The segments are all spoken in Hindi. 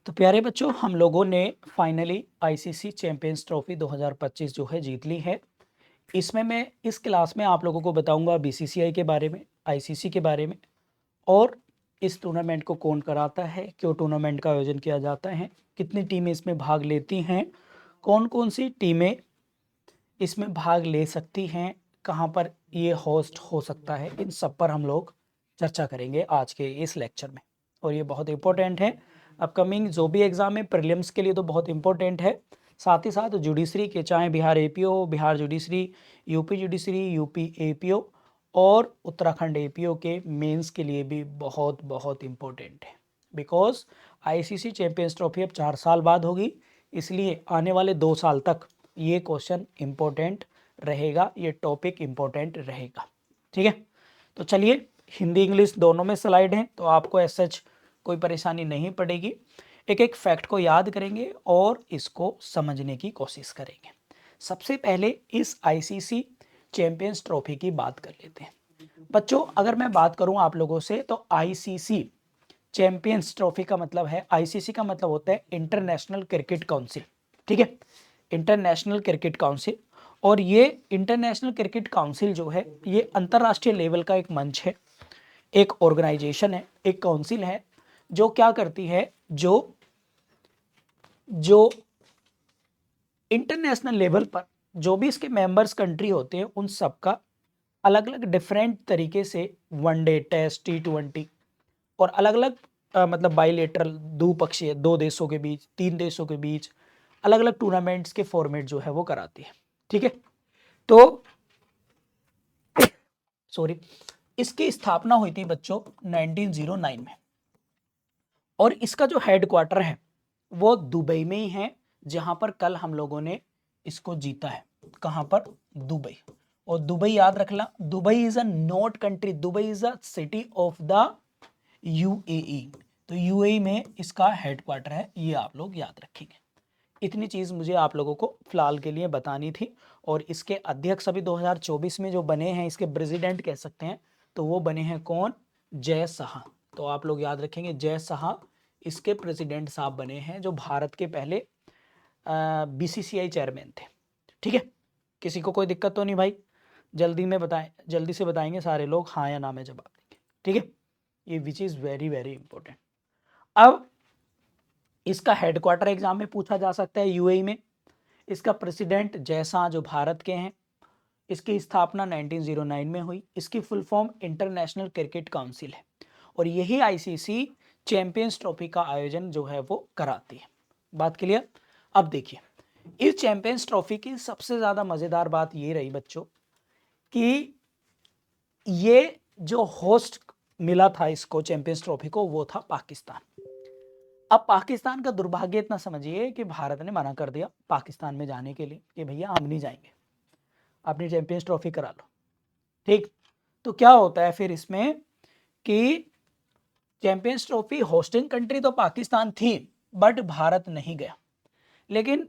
तो प्यारे बच्चों, हम लोगों ने फाइनली आईसीसी चैंपियंस ट्रॉफी 2025 जो है जीत ली है। इसमें मैं इस क्लास में आप लोगों को बताऊंगा बीसीसीआई के बारे में, आईसीसी के बारे में, और इस टूर्नामेंट को कौन कराता है, क्यों टूर्नामेंट का आयोजन किया जाता है, कितनी टीमें इसमें भाग लेती हैं, कौन कौन सी टीमें इसमें भाग ले सकती हैं, कहाँ पर ये होस्ट हो सकता है, इन सब पर हम लोग चर्चा करेंगे आज के इस लेक्चर में। और ये बहुत इंपॉर्टेंट है, अपकमिंग जो भी एग्ज़ाम है प्रीलिम्स के लिए तो बहुत इंपॉर्टेंट है। साथ ही साथ जुडिशरी के, चाहे Bihar APO, Bihar judiciary, UP judiciary, UP APO और उत्तराखंड एपीओ के मेंस के लिए भी बहुत बहुत इम्पोर्टेंट है। बिकॉज आईसीसी चैंपियंस ट्रॉफी अब 4 साल बाद होगी, इसलिए आने वाले 2 साल तक ये क्वेश्चन इम्पोर्टेंट रहेगा, ये टॉपिक इम्पोर्टेंट रहेगा। ठीक है, तो चलिए, हिंदी इंग्लिश दोनों में स्लाइड हैं, तो आपको ऐसा कोई परेशानी नहीं पड़ेगी। एक एक फैक्ट को याद करेंगे और इसको समझने की कोशिश करेंगे। सबसे पहले इस आईसीसी चैंपियंस ट्रॉफी की बात कर लेते हैं। बच्चों, अगर मैं बात करूं आप लोगों से, तो आईसीसी चैंपियंस ट्रॉफी का मतलब है, आईसीसी का मतलब होता है इंटरनेशनल क्रिकेट काउंसिल। ठीक है, इंटरनेशनल क्रिकेट काउंसिल। और ये इंटरनेशनल क्रिकेट काउंसिल जो है, ये अंतर्राष्ट्रीय लेवल का एक मंच है, एक ऑर्गेनाइजेशन है, एक काउंसिल है, जो क्या करती है, जो इंटरनेशनल लेवल पर जो भी इसके मेंबर्स कंट्री होते हैं, उन सब का अलग अलग डिफरेंट तरीके से वनडे, टेस्ट, टी20 और अलग अलग मतलब बाइलेटरल, द्विपक्षीय, 2 देशों के बीच, 3 देशों के बीच अलग अलग टूर्नामेंट्स के फॉर्मेट जो है वो कराती है। ठीक है, तो सॉरी, इसकी स्थापना हुई थी बच्चों 1909 में, और इसका जो हेडक्वार्टर है वो दुबई में ही है, जहां पर कल हम लोगों ने इसको जीता है। कहां पर? दुबई। और दुबई याद रखना, Dubai is a not country, Dubai is a city of the UAE. तो यूएई में इसका हेडक्वार्टर है, ये आप लोग याद रखेंगे। इतनी चीज़ मुझे आप लोगों को फिलहाल के लिए बतानी थी। और इसके अध्यक्ष अभी 2024 में जो बने हैं, इसके प्रेसिडेंट कह सकते हैं, तो वो बने हैं कौन? जय शाह। तो आप लोग याद रखेंगे, जय शाह इसके प्रेसिडेंट साहब बने हैं, जो भारत के पहले बीसीसीआई चेयरमैन थे। ठीक है, किसी को कोई दिक्कत तो नहीं भाई? जल्दी में बताएं, जल्दी से बताएंगे सारे लोग, हाँ या ना में जवाब देंगे। ठीक है, ये which is very very important. अब इसका हेडक्वार्टर एग्जाम में पूछा जा सकता है यूएई में। इसका प्रेसिडेंट जय शाह जो भारत के हैं। इसकी स्थापना 1909 में हुई। इसकी full form international cricket council है, और यही आईसीसी चैंपियंस ट्रॉफी का आयोजन जो है वो कराती है। बात क्लियर? अब देखिए, इस चैंपियंस ट्रॉफी की सबसे ज़्यादा मज़ेदार बात ये रही बच्चों कि ये जो होस्ट मिला था इसको, चैंपियंस ट्रॉफी को, वो था पाकिस्तान। अब पाकिस्तान का दुर्भाग्य इतना समझिए कि भारत ने मना कर दिया पाकिस्तान में जाने के लिए कि भैया हम नहीं जाएंगे, अपनी चैंपियंस ट्रॉफी करा लो। ठीक, तो क्या होता है फिर इसमें कि चैंपियंस ट्रॉफी होस्टिंग कंट्री तो पाकिस्तान थी, बट भारत नहीं गया। लेकिन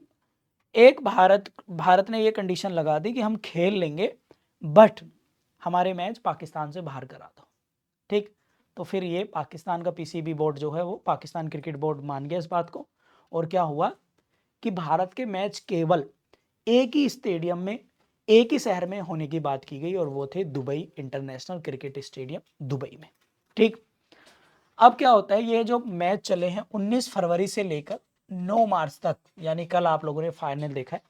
एक भारत ने ये कंडीशन लगा दी कि हम खेल लेंगे, बट हमारे मैच पाकिस्तान से बाहर करा दो। ठीक, तो फिर ये पाकिस्तान का पीसीबी बोर्ड जो है वो, पाकिस्तान क्रिकेट बोर्ड, मान गया इस बात को। और क्या हुआ कि भारत के मैच केवल एक ही स्टेडियम में, एक ही शहर में होने की बात की गई, और वो थे Dubai international cricket stadium, Dubai में। ठीक, अब क्या होता है, ये जो मैच चले हैं 19 फरवरी से लेकर 9 मार्च तक, यानी कल आप लोगों ने फाइनल देखा है,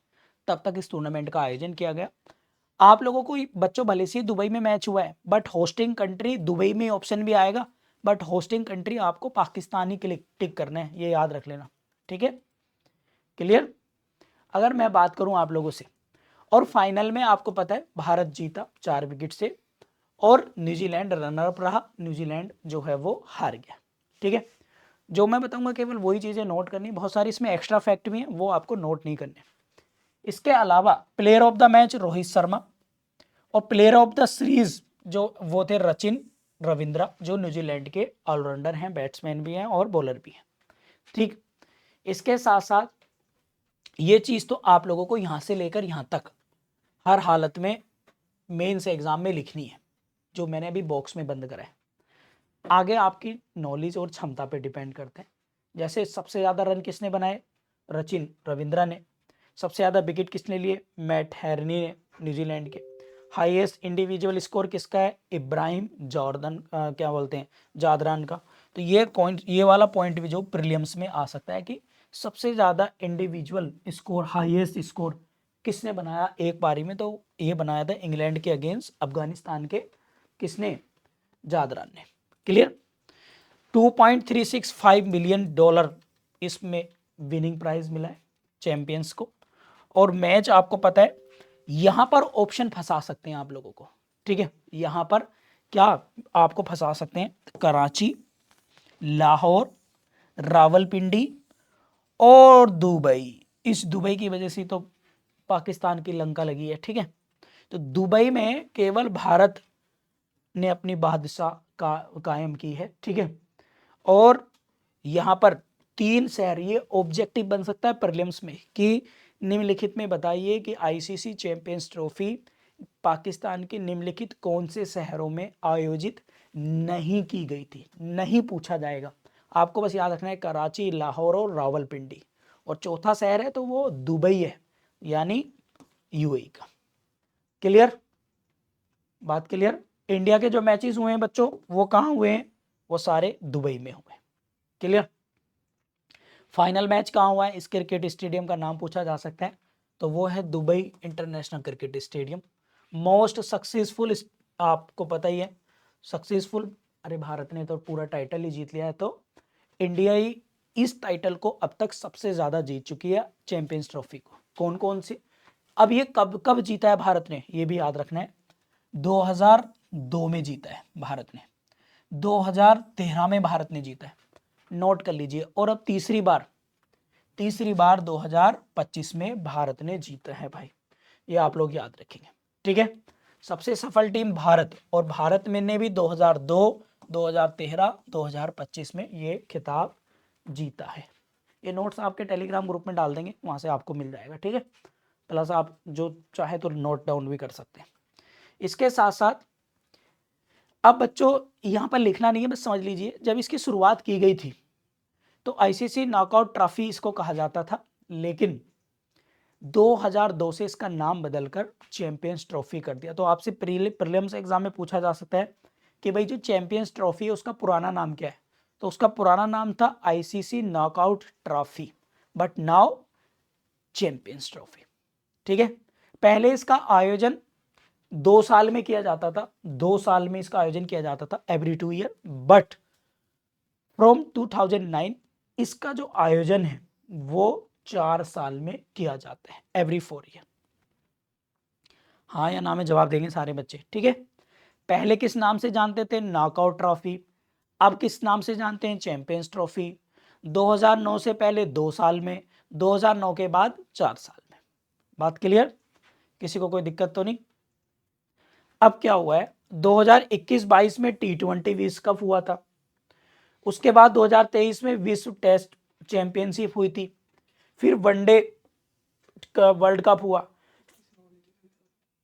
तब तक इस टूर्नामेंट का आयोजन किया गया। आप लोगों को बच्चों भले से दुबई में मैच हुआ है, बट होस्टिंग कंट्री दुबई में ऑप्शन भी आएगा, बट होस्टिंग कंट्री आपको पाकिस्तान ही टिक करना है, ये याद रख लेना। ठीक है, क्लियर? अगर मैं बात करूं आप लोगों से, और फाइनल में आपको पता है भारत जीता 4 विकेट से, और न्यूजीलैंड रनर अप रहा, न्यूजीलैंड जो है वो हार गया। ठीक है, जो मैं बताऊंगा केवल वही चीज़ें नोट करनी, बहुत सारी इसमें एक्स्ट्रा फैक्ट भी हैं, वो आपको नोट नहीं करने। इसके अलावा player of the match Rohit Sharma, और प्लेयर ऑफ द सीरीज जो वो थे सचिन रविंद्रा, जो न्यूजीलैंड के ऑलराउंडर हैं, बैट्समैन भी हैं और बॉलर भी हैं। ठीक, इसके साथ साथ ये चीज़ तो आप लोगों को यहाँ से लेकर यहाँ तक हर हालत में मेंस एग्जाम में लिखनी है, जो मैंने अभी बॉक्स में बंद करा है। आगे आपकी नॉलेज और क्षमता पे डिपेंड करते हैं जैसे सबसे ज्यादा रन किसने बनाए, सचिन रविंद्रा ने। सबसे ज्यादा विकेट किसने लिए, मैट हेनरी ने न्यूजीलैंड के। हाईएस्ट इंडिविजुअल स्कोर किसका है, इब्राहिम जॉर्डन क्या बोलते हैं, जादरान का। तो ये वाला पॉइंट भी जो प्रीलिम्स में आ सकता है कि सबसे ज्यादा इंडिविजुअल स्कोर, हाईएस्ट स्कोर किसने बनाया एक पारी में, तो ये बनाया था इंग्लैंड के अगेंस्ट अफगानिस्तान के, किसने, जादरान ने। क्लियर। 2.365 मिलियन डॉलर इसमें विनिंग प्राइज मिला है चैंपियंस को। और मैच आपको पता है, यहां पर ऑप्शन फंसा सकते हैं आप लोगों को, ठीक है। यहां पर क्या आपको फंसा सकते हैं, कराची, लाहौर, रावलपिंडी और दुबई। इस दुबई की वजह से तो पाकिस्तान की लंका लगी है, ठीक है। तो दुबई में केवल भारत ने अपनी बादशाह कायम की है, ठीक है। और यहां पर 3 शहर, ये ऑब्जेक्टिव बन सकता है प्रीलिम्स में कि निम्नलिखित में बताइए कि आईसीसी चैंपियंस ट्रॉफी पाकिस्तान के निम्नलिखित कौन से शहरों में आयोजित नहीं की गई थी। नहीं पूछा जाएगा, आपको बस याद रखना है कराची, लाहौर और रावलपिंडी। और चौथा शहर है तो वो दुबई है, यानी यूएई का। क्लियर, बात क्लियर। इंडिया के जो मैचेस हुए हैं बच्चों, वो कहाँ हुए हैं, वो सारे दुबई में हुए। क्लियर। फाइनल मैच कहाँ हुआ है, इस क्रिकेट स्टेडियम का नाम पूछा जा सकता है, तो वो है Dubai international cricket stadium. Most successful, आपको पता ही है सक्सेसफुल, अरे भारत ने तो पूरा टाइटल ही जीत लिया है, तो इंडिया ही इस टाइटल को अब तक सबसे ज्यादा जीत चुकी है चैंपियंस ट्रॉफी को। कौन कौन सी, अब ये कब कब जीता है भारत ने, ये भी याद रखना है। 2002 में जीता है भारत ने, 2013 में भारत ने जीता है, नोट कर लीजिए। और अब तीसरी बार 2025 में भारत ने जीता है भाई, ये आप लोग याद रखेंगे, ठीक है। सबसे सफल टीम भारत, और भारत में ने भी 2002, 2013, 2025 में ये खिताब जीता है। ये नोट्स आपके टेलीग्राम ग्रुप में डाल देंगे, वहां से आपको मिल जाएगा, ठीक है। प्लस आप जो चाहे तो नोट डाउन भी कर सकते हैं। इसके साथ साथ अब बच्चों यहां पर लिखना नहीं है, बस समझ लीजिए जब इसकी शुरुआत की गई थी तो आईसीसी नॉकआउट ट्रॉफी इसको कहा जाता था, लेकिन 2002 से इसका नाम बदलकर चैंपियंस ट्रॉफी कर दिया। तो आपसे प्रीलिम्स एग्जाम में पूछा जा सकता है कि भाई जो चैंपियंस ट्रॉफी है उसका पुराना नाम क्या है, तो उसका पुराना नाम था ICC knockout trophy, but now champions trophy, ठीक है। पहले इसका आयोजन 2 साल में किया जाता था, 2 साल में इसका आयोजन किया जाता था, एवरी 2 ईयर, बट फ्रॉम 2009 इसका जो आयोजन है वो 4 साल में किया जाता है, एवरी 4 ईयर। हाँ या ना में जवाब देंगे सारे बच्चे, ठीक है। पहले किस नाम से जानते थे, नॉकआउट ट्रॉफी, अब किस नाम से जानते हैं, चैंपियंस ट्रॉफी। 2009 से पहले 2 साल में, 2009 के बाद 4 साल में। बात क्लियर, किसी को कोई दिक्कत तो नहीं। अब क्या हुआ है, 2021-22 में T20 विश्व कप हुआ था, उसके बाद 2023 में विश्व टेस्ट चैंपियनशिप हुई थी, फिर वनडे का वर्ल्ड कप हुआ,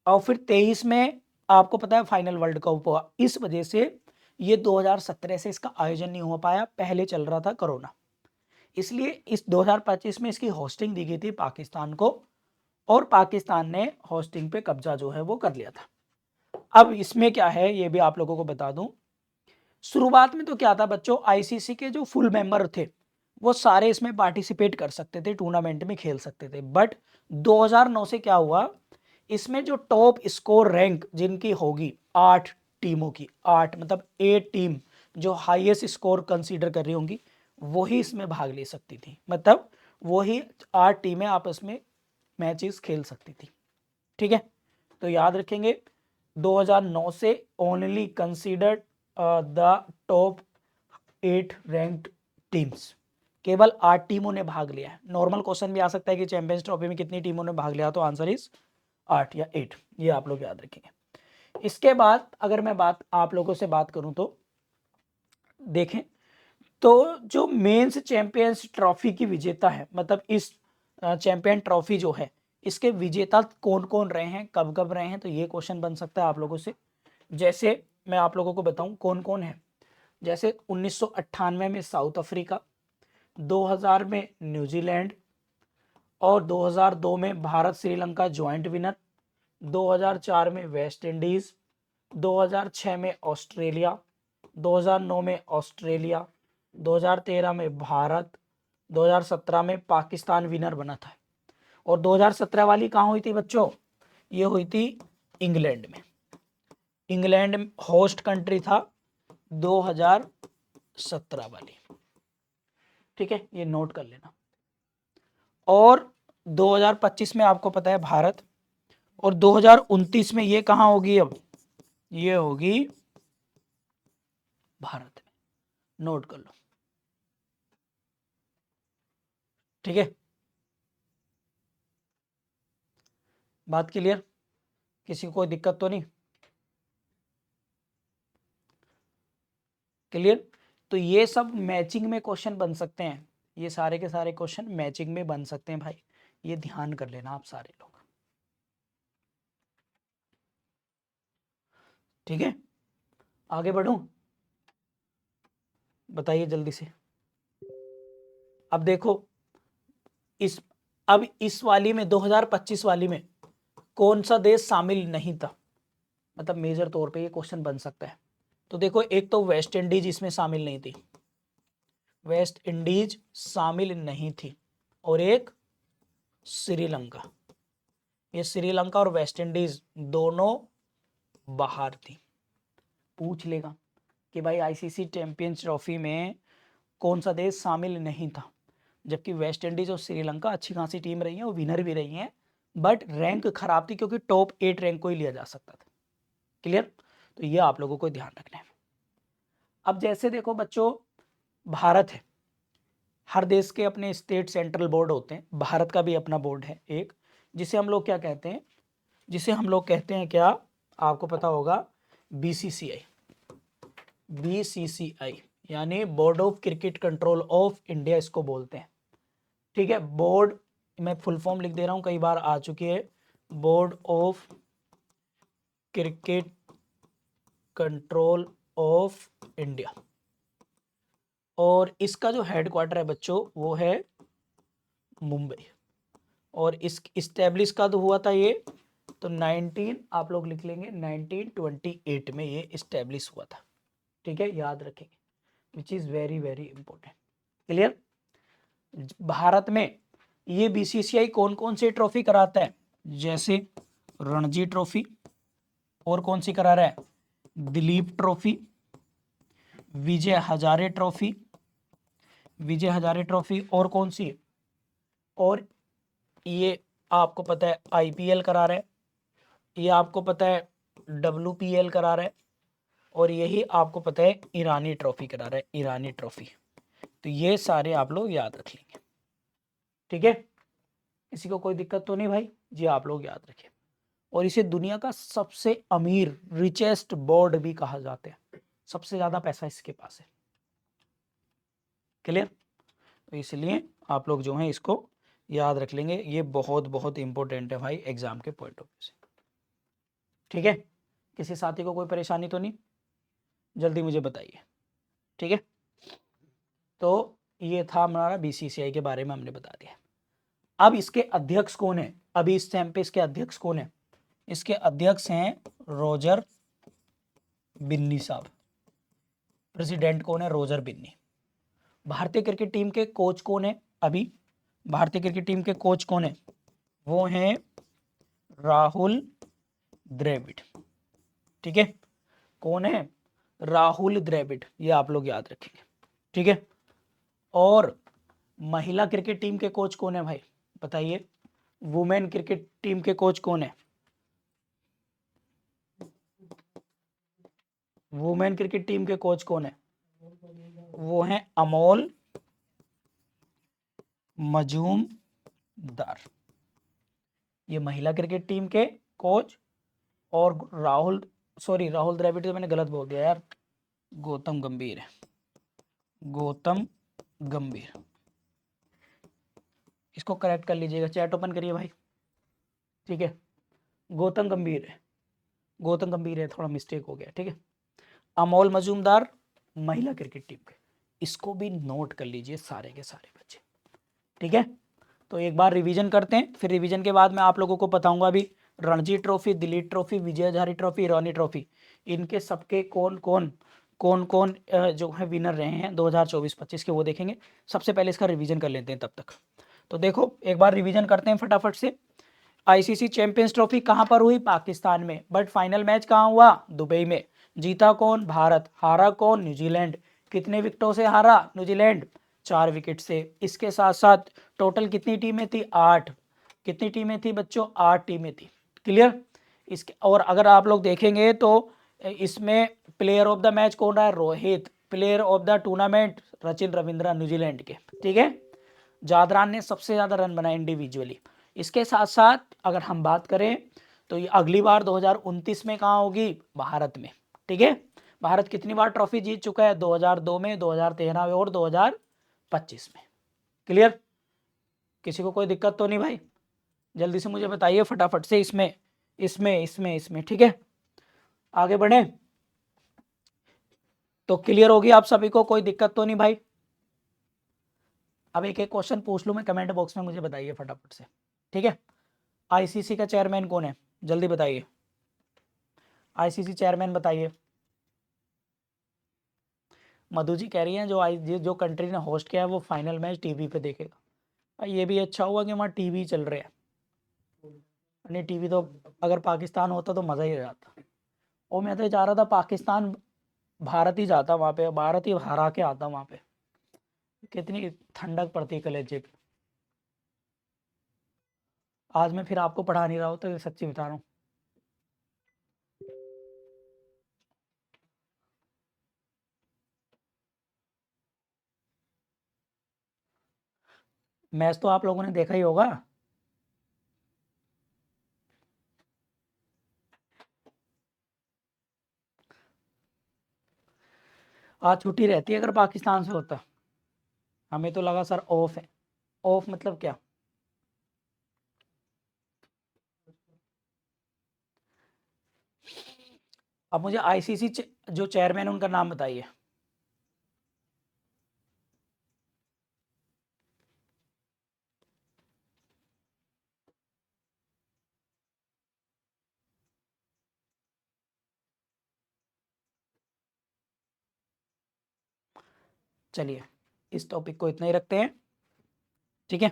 और फिर 23 में आपको पता है फाइनल वर्ल्ड कप हुआ। इस वजह से ये 2017 से इसका आयोजन नहीं हो पाया, पहले चल रहा था कोरोना, इसलिए इस 2025 में इसकी होस्टिंग दी गई थी पाकिस्तान को, और पाकिस्तान ने होस्टिंग पे कब्जा जो है वो कर लिया था। अब इसमें क्या है ये भी आप लोगों को बता दूं, शुरुआत में तो क्या था बच्चों, आईसीसी के जो फुल मेंबर थे वो सारे इसमें पार्टिसिपेट कर सकते थे, टूर्नामेंट में खेल सकते थे, बट 2009 से क्या हुआ, इसमें जो टॉप स्कोर रैंक जिनकी होगी 8 टीमों की, 8 मतलब 8 टीम जो हाईएस्ट स्कोर कंसीडर कर रही होंगी वही इसमें भाग ले सकती थी, मतलब वही 8 टीमें आपस में मैचेस खेल सकती थी, ठीक है। तो याद रखेंगे 2009 से only considered the top 8 ranked teams, केवल 8 टीमों ने भाग लिया है। नॉर्मल क्वेश्चन भी आ सकता है कि चैंपियंस ट्रॉफी में कितनी टीमों ने भाग लिया, तो आंसर इज 8 या 8, ये आप लोग याद रखेंगे। इसके बाद अगर मैं आप लोगों से बात करूं तो देखें, तो जो मेंस चैंपियंस ट्रॉफी की विजेता है, मतलब इस चैंपियन ट्रॉफी जो है इसके विजेता कौन कौन रहे हैं, कब कब रहे हैं, तो ये क्वेश्चन बन सकता है आप लोगों से। जैसे मैं आप लोगों को बताऊं कौन कौन है, जैसे 1998 में साउथ अफ्रीका, 2000 में न्यूजीलैंड और 2002 में भारत श्रीलंका ज्वाइंट विनर, 2004 में वेस्ट इंडीज, 2006 में ऑस्ट्रेलिया, 2009 में ऑस्ट्रेलिया, 2013 में भारत, 2017 में पाकिस्तान विनर बना था। और 2017 वाली कहाँ हुई थी बच्चों? ये हुई थी इंग्लैंड में। इंग्लैंड होस्ट कंट्री था 2017 वाली। ठीक है, ये नोट कर लेना। और 2025 में आपको पता है भारत, और 2029 में ये कहाँ होगी? अब ये होगी भारत में। नोट कर लो। ठीक है, बात क्लियर? किसी को कोई दिक्कत तो नहीं? क्लियर? तो ये सब मैचिंग में क्वेश्चन बन सकते हैं, ये सारे के सारे क्वेश्चन मैचिंग में बन सकते हैं भाई, ये ध्यान कर लेना आप सारे लोग। ठीक है, आगे बढ़ूं? बताइए जल्दी से। अब देखो इस वाली में 2025 वाली में कौन सा देश शामिल नहीं था, मतलब मेजर तौर पे ये क्वेश्चन बन सकता है। तो देखो, एक तो वेस्ट इंडीज इसमें शामिल नहीं थी, वेस्ट इंडीज शामिल नहीं थी, और एक श्रीलंका। ये श्रीलंका और वेस्ट इंडीज दोनों बाहर थी। पूछ लेगा कि भाई आईसीसी चैंपियंस ट्रॉफी में कौन सा देश शामिल नहीं था, जबकि वेस्ट इंडीज और श्रीलंका अच्छी खासी टीम रही है और विनर भी रही हैं, बट रैंक खराब थी क्योंकि टॉप 8 रैंक को ही लिया जा सकता था। क्लियर? तो ये आप लोगों को ध्यान रखना है। अब जैसे देखो बच्चों, भारत है, हर देश के अपने स्टेट सेंट्रल बोर्ड होते हैं, भारत का भी अपना बोर्ड है एक, जिसे हम लोग क्या कहते हैं? जिसे हम लोग कहते हैं क्या? आपको पता होगा, बीसीसीआई। बीसीसीआई यानी board of cricket control of India इसको बोलते हैं। ठीक है, बोर्ड, मैं फुल फॉर्म लिख दे रहा हूं, कई बार आ चुकी है, board of cricket control of India. और इसका जो हेडक्वार्टर है बच्चों वो है मुंबई। और इस इस्टेब्लिश का तो हुआ था ये, तो 19 आप लोग लिख लेंगे 1928 में ये इस्टेब्लिश हुआ था। ठीक है, याद रखेंगे, which is very very important. Clear? Bharat में ये बीसीसीआई कौन कौन सी ट्रॉफी कराता है? जैसे रणजी ट्रॉफी, और कौन सी करा रहा है? Dilip trophy, Vijay Hazare trophy, Vijay Hazare trophy, और कौन सी? और ये आपको पता है आईपीएल करा रहा है, ये आपको पता है डब्ल्यूपीएल करा रहा है, और यही आपको पता है ईरानी ट्रॉफी करा रहा है, ईरानी ट्रॉफी। तो ये सारे आप लोग याद रख लेंगे। ठीक है, किसी को कोई दिक्कत तो नहीं भाई? जी आप लोग याद रखें। और इसे दुनिया का सबसे अमीर रिचेस्ट बोर्ड भी कहा जाता है, सबसे ज्यादा पैसा इसके पास है। क्लियर? तो इसलिए आप लोग जो है इसको याद रख लेंगे, ये बहुत बहुत इंपॉर्टेंट है भाई एग्जाम के पॉइंट ऑफ व्यू से। ठीक है, किसी साथी को कोई परेशानी तो नहीं? जल्दी मुझे बताइए। ठीक है, तो ये था हमारा बीसीसीआई के बारे में हमने बता दिया। अब इसके अध्यक्ष कौन है? अभी इस टाइम पे इसके अध्यक्ष कौन है? इसके अध्यक्ष हैं रोजर बिन्नी साहब। प्रेसिडेंट कौन है? रोजर बिन्नी। भारतीय क्रिकेट टीम के कोच कौन है? अभी भारतीय क्रिकेट टीम के कोच कौन है? वो हैं राहुल द्रविड़। ठीक है, कौन है? राहुल द्रविड़, ये आप लोग याद रखेंगे। ठीक है, और महिला क्रिकेट टीम के कोच कौन है भाई? बताइए, वुमेन क्रिकेट टीम के कोच कौन है? वुमेन क्रिकेट टीम के कोच कौन है? वो हैं अमोल मजूमदार, ये महिला क्रिकेट टीम के कोच। और राहुल द्रविड़ तो मैंने गलत बोल दिया यार, गौतम गंभीर है, गौतम गंभीर। इसको करेक्ट कर लीजिएगा, चैट ओपन करिए भाई। ठीक है, गौतम गंभीर है, गौतम गंभीर है, थोड़ा मिस्टेक हो गया। ठीक है, अमोल मजूमदार महिला क्रिकेट टीम के, इसको भी नोट कर लीजिए सारे के सारे बच्चे, ठीक है। तो एक बार रिवीजन करते हैं, फिर रिवीजन के बाद मैं आप लोगों को बताऊंगा भी Ranji trophy, Dilip trophy, Vijay Hazare trophy, ईरानी ट्रॉफी, इनके सबके कौन कौन जो है विनर रहे हैं 2024-25 के, वो देखेंगे। सबसे पहले इसका रिवीजन कर लेते हैं तब तक। तो देखो एक बार रिवीजन करते हैं फटाफट से। आईसीसी चैंपियंस ट्रॉफी कहाँ पर हुई? पाकिस्तान में। बट फाइनल मैच कहाँ हुआ? दुबई में। जीता कौन? भारत। हारा कौन? न्यूजीलैंड। कितने विकेटों से हारा न्यूजीलैंड? 4 विकेट से। इसके साथ साथ टोटल कितनी टीमें थी? 8। कितनी टीमें थी बच्चों? 8 टीमें थी। क्लियर? इसके और अगर आप लोग देखेंगे तो इसमें प्लेयर ऑफ द मैच कौन रहा है? Rohit. Player of the tournament Sachin Ravindra, New Zealand के, ठीक है। जादरान ने सबसे ज़्यादा रन बनाए इंडिविजुअली। इसके साथ साथ अगर हम बात करें तो ये अगली बार 2029 में कहाँ होगी? भारत में, ठीक है। भारत कितनी बार ट्रॉफी जीत चुका है? 2002 में, 2013 में और 2025 में। क्लियर? किसी को कोई दिक्कत तो नहीं भाई? जल्दी से मुझे बताइए फटाफट से, इसमें, ठीक है। आगे बढ़े। तो क्लियर होगी आप सभी को? कोई दिक्कत तो नहीं भाई? अब एक एक क्वेश्चन पूछ लूँ मैं, कमेंट बॉक्स में मुझे बताइए फटाफट से, ठीक है। आईसीसी का चेयरमैन कौन है? जल्दी बताइए। आईसीसी चेयरमैन बताइए। मधु जी कह रही हैं जो कंट्री ने होस्ट किया है वो फाइनल मैच टीवी पे देखेगा। भाई ये भी अच्छा हुआ कि वहाँ टीवी चल रहे हैं, नहीं टीवी तो अगर पाकिस्तान होता तो मज़ा ही आ जाता। और मैं तो चाह रहा था पाकिस्तान भारत ही जाता वहाँ पे, भारत ही हरा के आता वहाँ पे। कितनी ठंडक पड़ती है कलेजे पे। आज मैं फिर आपको पढ़ा नहीं रहा हूँ तो सच्ची बता रहा हूँ। मैच तो आप लोगों ने देखा ही होगा। आज छुट्टी रहती है अगर पाकिस्तान से होता। हमें तो लगा सर ऑफ है। ऑफ मतलब क्या? अब मुझे आईसीसी जो चेयरमैन उनका नाम बताइए। चलिए इस टॉपिक को इतना ही रखते हैं, ठीक है।